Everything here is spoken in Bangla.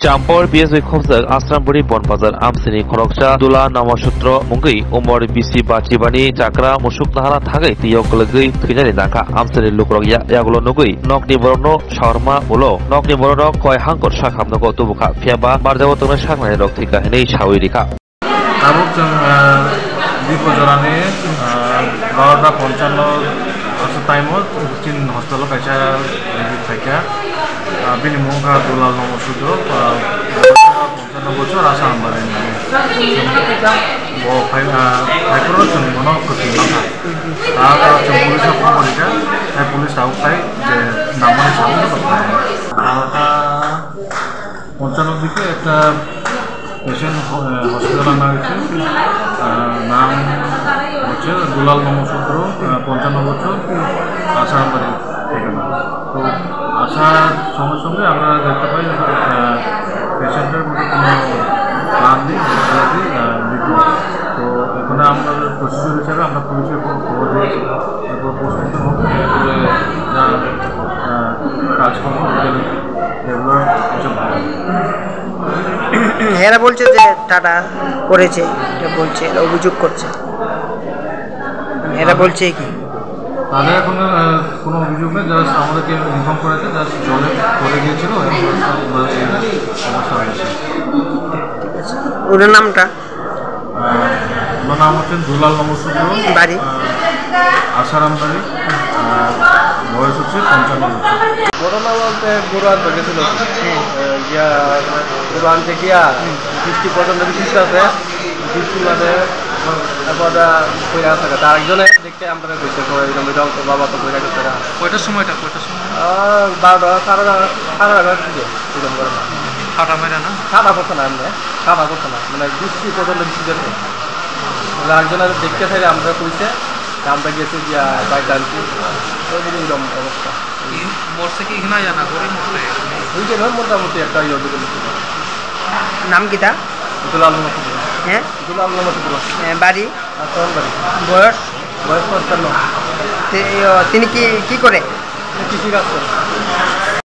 Champor BSB Khobzak Asramburi Bonbazar Amsini Khoroksa Dula Namasutra Mungi Umar BC Bachibani Chakra Musuk Nahara Thage Tiokolagi Thinari Naka Amsini Lukrogya Yagulo Nugui Nokni Borono Sharma Ulo Nokni Borono Koi Hankor Shakam Nogo Tubuka Fiaba Barjawatuna Shakmani Roktika Hene Shawirika Tabuk Dipojorane Gauda Ponchano Taimot Chin Hospital Kacha Thaka Bini Monga Dulal Namasutra Ponchano Bocor Asa Ambarin Bo Paipuro Chumbono Kutimaka Taha Pulis of Monica Pulis outside the Namani Samu Ponchano Dike at patient hospital নাম হচ্ছে দুলাল নমসূত্র 55 বছর আসামবাড়ি ঠিকানা তো আসার সঙ্গে সঙ্গে আমরা দেখতে পাই পেশেন্টের মধ্যে কোনো প্ল্যান নেই মৃত্যু তো এখানে আমরা প্রসিডিউর হিসাবে আমরা পুলিশের খবর দিয়েছি এরপর পোস্টমর্টম হবে এরপরে যা কাজকর্ম এগুলো এসব এরা বলছে যে টাটা করেছে এটা বলছে অভিযোগ করছে এরা বলছে কি তাদের এখন কোনো অভিযোগ নেই জাস্ট আমাদেরকে ইনফর্ম করেছে জাস্ট জলে পড়ে গিয়েছিল অবস্থা হয়েছে ওর নামটা ওনার নাম হচ্ছেন দুলাল নমসূত্র বাড়ি আসারাম বাড়ি বয়স হচ্ছে 55 বছর ঘটনা বলতে গুরুয়ান গেছিল গিয়া গুরুয়ান থেকে গিয়া বৃষ্টি পর্যন্ত বৃষ্টি আছে বৃষ্টির মাঝে তারপর কইরা থাকে তার একজনে দেখতে আমরা কইছে বাবা তো কইরা গেছে কয়টার সময় 12টা সাড়ে দিকে এরকম করে না ফাটা মেরে না সাদা করছে না আমরা সাদা করছে না মানে বৃষ্টি পর্যন্ত বৃষ্টি যাচ্ছে একজনে দেখতে থাকে আমরা কইছে আমরা গেছি গিয়া বাইক আনছি এরকম অবস্থা মরছে কি না জানা করে বুঝতে না মোটামুটি একটা নাম কি তা দুলাল নমসূত্র হ্যাঁ দুলাল নমসূত্র বাড়ি আসাম বাড়ি বয়স বয়স 55 তিনি কি করে কৃষি কাজ করে